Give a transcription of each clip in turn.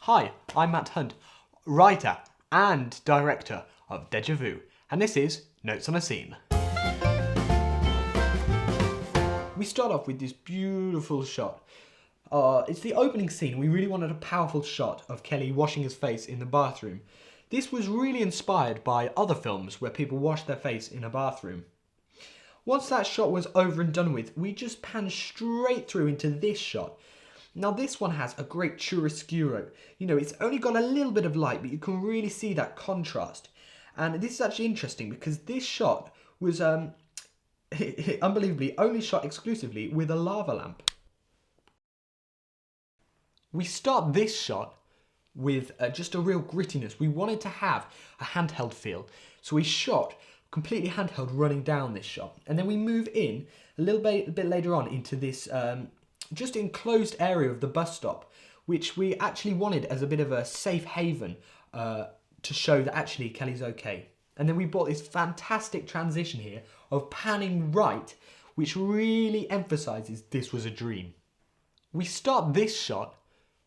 Hi, I'm Matt Hunt, writer and director of Deja Vu, and this is Notes on a Scene. We start off with this beautiful shot. It's the opening scene. We really wanted a powerful shot of Kelly washing his face in the bathroom. This was really inspired by other films where people wash their face in a bathroom. Once that shot was over and done with, we just panned straight through into this shot. Now this one has a great chiaroscuro. You know, it's only got a little bit of light, but you can really see that contrast. And this is actually interesting because this shot was, unbelievably, only shot exclusively with a lava lamp. We start this shot with just a real grittiness. We wanted to have a handheld feel, so we shot completely handheld running down this shot. And then we move in a little bit later on into this just enclosed area of the bus stop, which we actually wanted as a bit of a safe haven to show that actually Kelly's okay. And then we brought this fantastic transition here of panning right, which really emphasizes this was a dream. We start this shot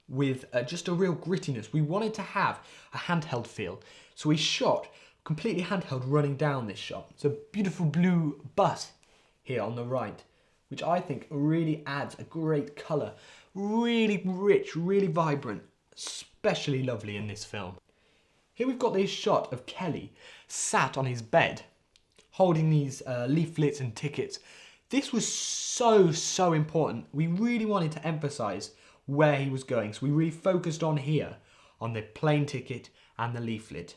with just a real grittiness. We wanted to have a handheld feel, so we shot completely handheld running down this shot. It's a beautiful blue bus here on the right, which I think really adds a great colour. Really rich, really vibrant, especially lovely in this film. Here we've got this shot of Kelly sat on his bed, holding these leaflets and tickets. This was so important. We really wanted to emphasise where he was going, so we really focused on here, on the plane ticket and the leaflet,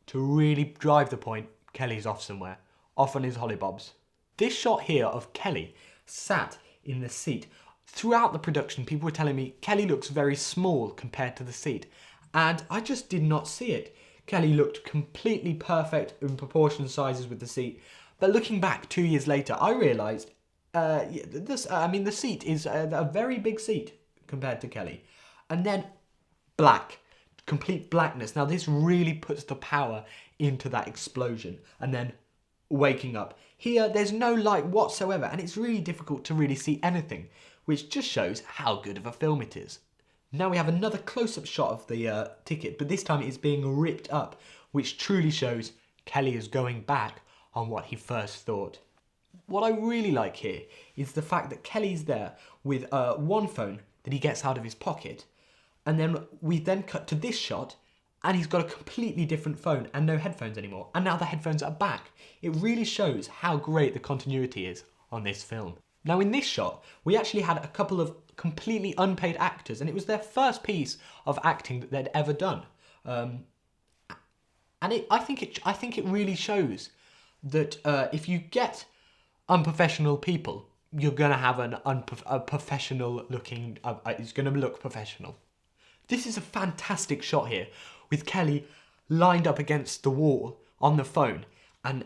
to really drive the point Kelly's off somewhere, off on his hollybobs. This shot here of Kelly sat in the seat. Throughout the production, people were telling me Kelly looks very small compared to the seat, and I just did not see it. Kelly looked completely perfect in proportion sizes with the seat, but looking back 2 years later, I realised, the seat is a very big seat compared to Kelly. And then black, complete blackness. Now this really puts the power into that explosion. And then waking up. Here there's no light whatsoever and it's really difficult to really see anything, which just shows how good of a film it is. Now we have another close-up shot of the ticket, but this time it's being ripped up, which truly shows Kelly is going back on what he first thought. What I really like here is the fact that Kelly's there with one phone that he gets out of his pocket, and then we then cut to this shot and he's got a completely different phone and no headphones anymore, and now the headphones are back. It really shows how great the continuity is on this film. Now in this shot we actually had a couple of completely unpaid actors, and it was their first piece of acting that they'd ever done, and I think it really shows that if you get unprofessional people, you're going to have a professional looking, it's going to look professional. This is a fantastic shot here with Kelly lined up against the wall on the phone and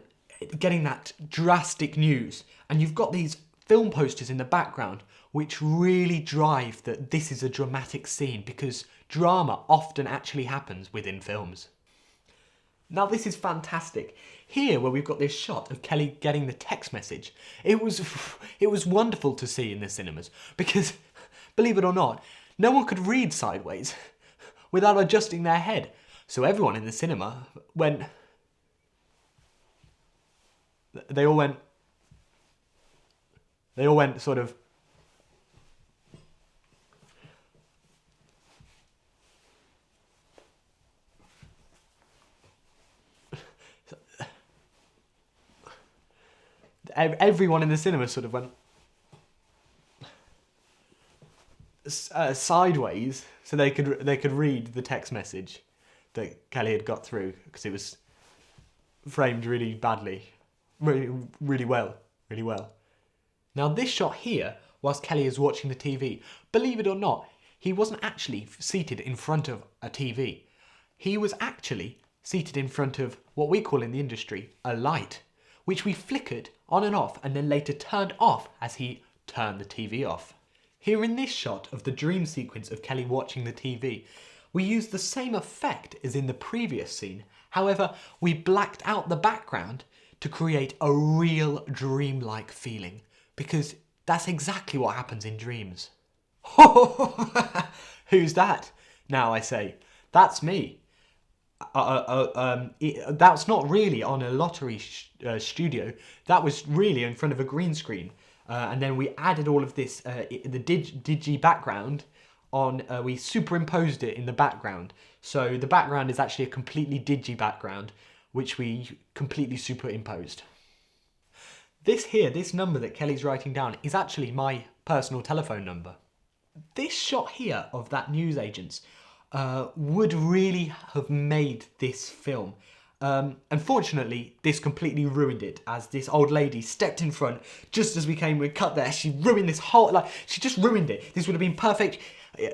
getting that drastic news. And you've got these film posters in the background which really drive that this is a dramatic scene, because drama often actually happens within films. Now this is fantastic. Here where we've got this shot of Kelly getting the text message, it was wonderful to see in the cinemas, because believe it or not, no one could read sideways without adjusting their head. So everyone in the cinema went, they all went sort of, everyone in the cinema sort of went sideways so they could read the text message that Kelly had got through, because it was framed really badly, really well. Now this shot here, whilst Kelly is watching the TV, believe it or not, he wasn't actually seated in front of a TV. He was actually seated in front of what we call in the industry a light, which we flickered on and off and then later turned off as he turned the TV off. Here in this shot of the dream sequence of Kelly watching the TV, we used the same effect as in the previous scene. However, we blacked out the background to create a real dreamlike feeling, because that's exactly what happens in dreams. Who's that? Now I say, that's me. That's not really on a lottery studio. That was really in front of a green screen. And then we added all of this, the digi background on, we superimposed it in the background. So the background is actually a completely digi background, which we completely superimposed. This here, this number that Kelly's writing down, is actually my personal telephone number. This shot here of that newsagent's would really have made this film. Unfortunately, this completely ruined it, as this old lady stepped in front just as we cut there. She ruined this whole, she just ruined it. This would have been perfect.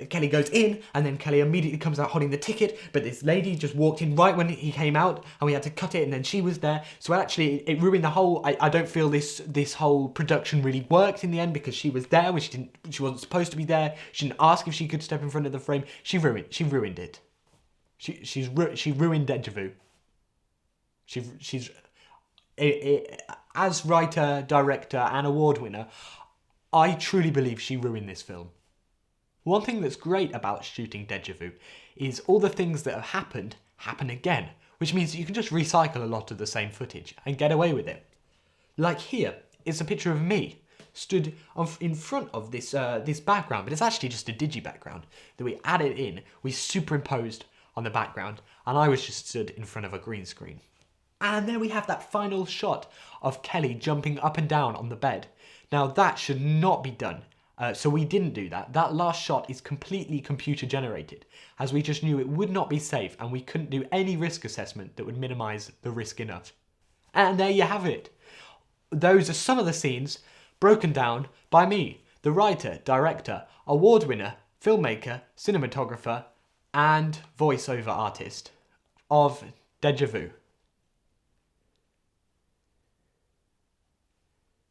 Kelly goes in, and then Kelly immediately comes out holding the ticket, but this lady just walked in right when he came out, and we had to cut it, and then she was there. So actually, it ruined the whole, I don't feel this whole production really worked in the end, because she was there when she wasn't supposed to be there. She didn't ask if she could step in front of the frame. She ruined it. She ruined Deja Vu. She's as writer, director, and award winner, I truly believe she ruined this film. One thing that's great about shooting Deja Vu is all the things that have happened happen again, which means that you can just recycle a lot of the same footage and get away with it. Like here, it's a picture of me stood in front of this background, but it's actually just a digi background that we added in, we superimposed on the background, and I was just stood in front of a green screen. And then we have that final shot of Kelly jumping up and down on the bed. Now that should not be done. So we didn't do that. That last shot is completely computer generated, as we just knew it would not be safe and we couldn't do any risk assessment that would minimize the risk enough. And there you have it. Those are some of the scenes broken down by me, the writer, director, award winner, filmmaker, cinematographer, and voiceover artist of Deja Vu.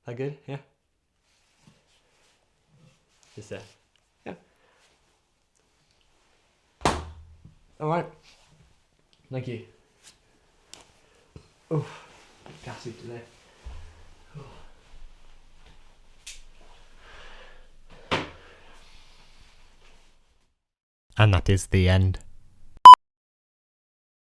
That good? Yeah? Just there. Yeah. Alright. Thank you. Oh, gassy today. And that is the end.